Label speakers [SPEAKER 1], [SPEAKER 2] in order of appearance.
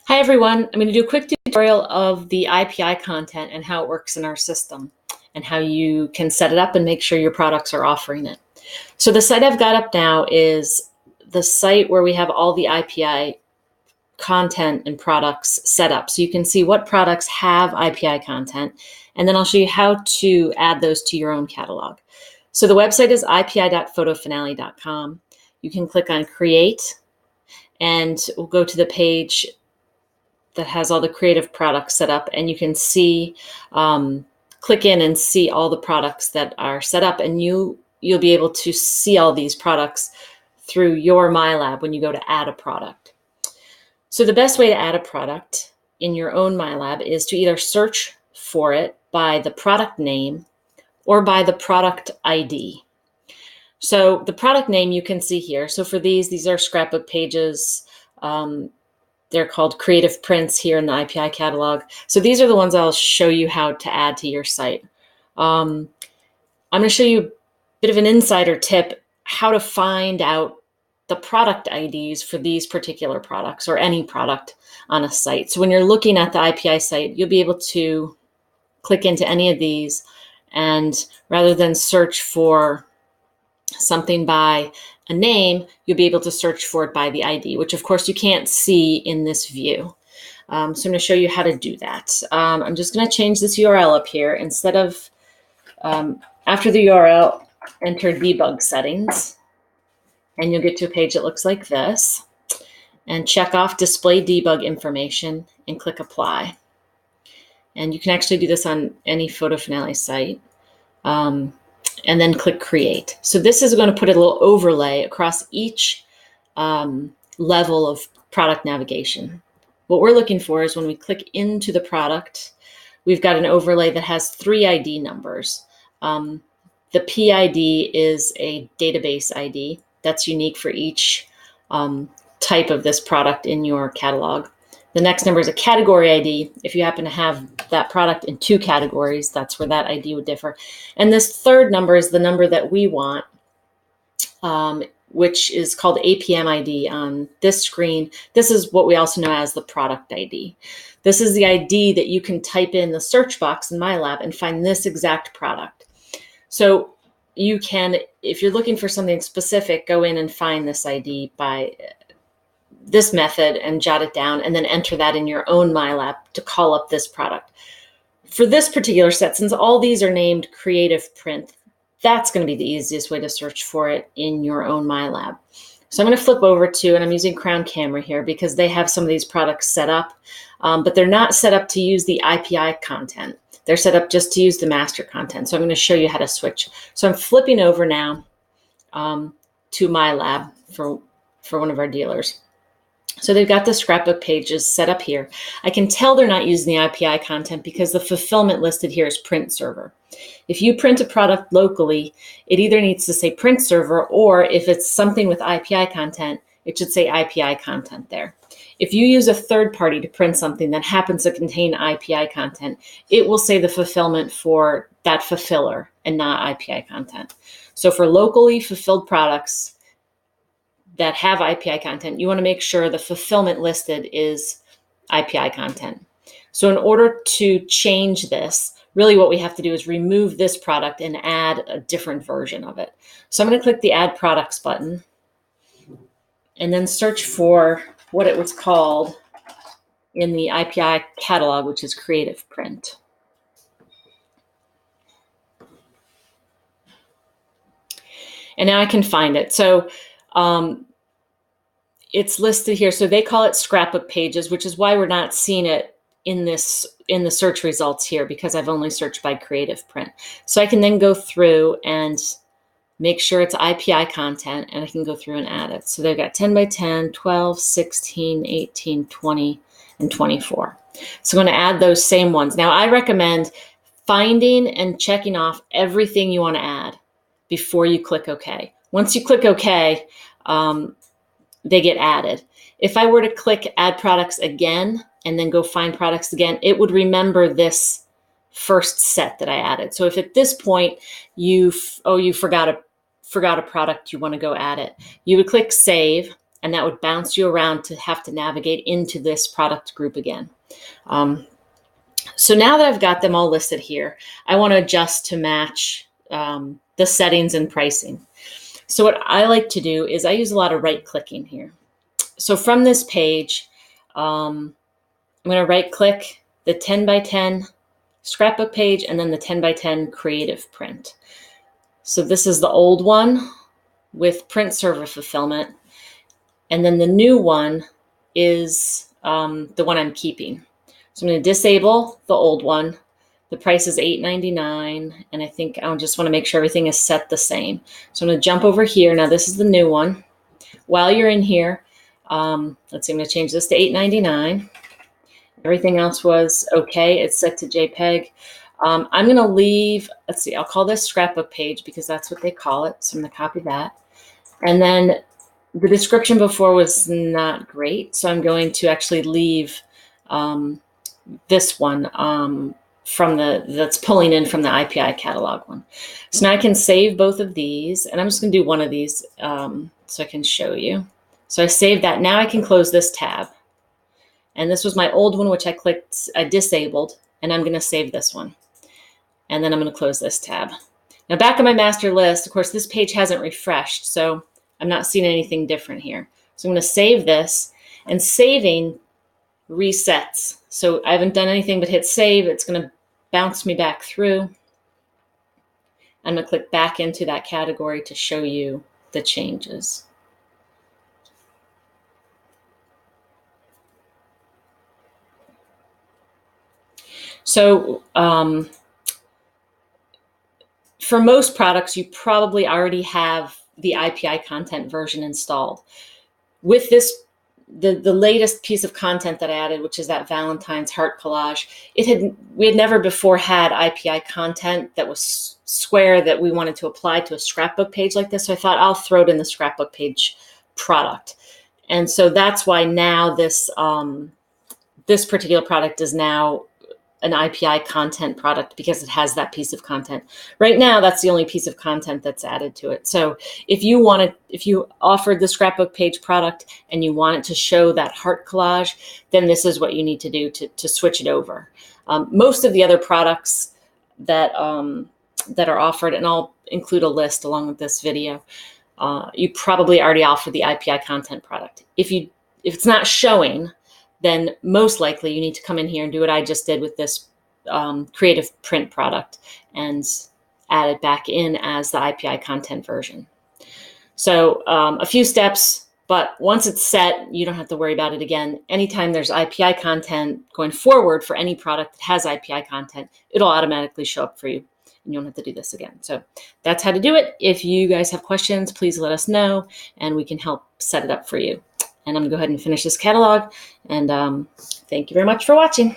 [SPEAKER 1] Hi everyone, I'm going to do a quick tutorial of the IPI content and how it works in our system and how you can set it up and make sure your products are offering it. So the site I've got up now is the site where we have all the IPI content and products set up. So you can see what products have IPI content, and then I'll show you how to add those to your own catalog. So the website is ipi.photofinale.com. You can click on Create, and we'll go to the page that has all the creative products set up, and you can see, click in and see all the products that are set up, and you'll be able to see all these products through your MyLab when you go to add a product. So the best way to add a product in your own MyLab is to either search for it by the product name or by the product ID. So the product name you can see here. So for these are scrapbook pages. They're called creative prints here in the IPI catalog. So these are the ones I'll show you how to add to your site. I'm going to show you a bit of an insider tip how to find out the product IDs for these particular products or any product on a site. So when you're looking at the IPI site, you'll be able to click into any of these, and rather than search for something by a name, you'll be able to search for it by the ID, which of course you can't see in this view. So I'm going to show you how to do that. I'm just going to change this URL up here. Instead of, after the URL, enter debug settings, and you'll get to a page that looks like this, and check off display debug information and click apply. And you can actually do this on any Photo Finale site. And then click create. So this is going to put a little overlay across each level of product navigation. What we're looking for is when we click into the product, we've got an overlay that has 3 ID numbers. The PID is a database ID that's unique for each type of this product in your catalog. The next number is a category ID. If you happen to have that product in 2 categories, that's where that ID would differ. And this third number is the number that we want, which is called APM ID on this screen. This is what we also know as the product ID. This is the ID that you can type in the search box in MyLab and find this exact product. So you can, if you're looking for something specific, go in and find this ID by this method and jot it down, and then enter that in your own MyLab to call up this product. For this particular set, since all these are named creative print, that's going to be the easiest way to search for it in your own MyLab. So I'm going to flip over to, and I'm using Crown Camera here because they have some of these products set up, but they're not set up to use the IPI content. They're set up just to use the master content. So I'm going to show you how to switch. So I'm flipping over now to MyLab for one of our dealers. So they've got the scrapbook pages set up here. I can tell they're not using the IPI content because the fulfillment listed here is print server. If you print a product locally, it either needs to say print server, or if it's something with IPI content, it should say IPI content there. If you use a third party to print something that happens to contain IPI content, it will say the fulfillment for that fulfiller and not IPI content. So for locally fulfilled products that have IPI content, you want to make sure the fulfillment listed is IPI content. So in order to change this, really what we have to do is remove this product and add a different version of it. So I'm going to click the Add Products button and then search for what it was called in the IPI catalog, which is creative print. And now I can find it. So it's listed here. So they call it scrapbook pages, which is why we're not seeing it in the search results here, because I've only searched by creative print. So I can then go through and make sure it's IPI content, and I can go through and add it. So they've got 10 by 10, 12, 16, 18, 20, and 24. So I'm going to add those same ones. Now I recommend finding and checking off everything you want to add before you click OK. Once you click OK, they get added. If I were to click Add Products again and then go find products again, it would remember this first set that I added. So if at this point you forgot a product, you want to go add it, you would click Save, and that would bounce you around to have to navigate into this product group again. So now that I've got them all listed here, I want to adjust to match the settings and pricing. So what I like to do is I use a lot of right-clicking here. So from this page, I'm going to right-click the 10 by 10 scrapbook page and then the 10 by 10 creative print. So this is the old one with print server fulfillment. And then the new one is the one I'm keeping. So I'm going to disable the old one. The price is $8.99, and I think I just want to make sure everything is set the same. So I'm going to jump over here. Now this is the new one. While you're in here, let's see, I'm going to change this to $8.99. Everything else was okay. It's set to JPEG. I'm going to leave, let's see, I'll call this scrapbook page because that's what they call it. So I'm going to copy that. And then the description before was not great. So I'm going to actually leave this one from that's pulling in from the IPI catalog one. So now I can save both of these, and I'm just going to do one of these so I can show you. So I saved that. Now I can close this tab. And this was my old one, which I disabled, and I'm going to save this one. And then I'm going to close this tab. Now back in my master list, of course, this page hasn't refreshed, so I'm not seeing anything different here. So I'm going to save this, and saving resets. So I haven't done anything but hit save. It's going to bounce me back through. I'm going to click back into that category to show you the changes. So for most products, you probably already have the IPI content version installed. With this, the latest piece of content that I added, which is that Valentine's heart collage, we had never before had IPI content that was square that we wanted to apply to a scrapbook page like this. So I thought I'll throw it in the scrapbook page product. And so that's why now this particular product is now an IPI content product because it has that piece of content. Right now, that's the only piece of content that's added to it. So if you offered the scrapbook page product and you want it to show that heart collage, then this is what you need to do to switch it over. Most of the other products that are offered, and I'll include a list along with this video, you probably already offer the IPI content product. If it's not showing, then most likely you need to come in here and do what I just did with this creative print product and add it back in as the IPI content version. So a few steps, but once it's set, you don't have to worry about it again. Anytime there's IPI content going forward for any product that has IPI content, it'll automatically show up for you. And you don't have to do this again. So that's how to do it. If you guys have questions, please let us know and we can help set it up for you. And I'm going to go ahead and finish this catalog. And thank you very much for watching.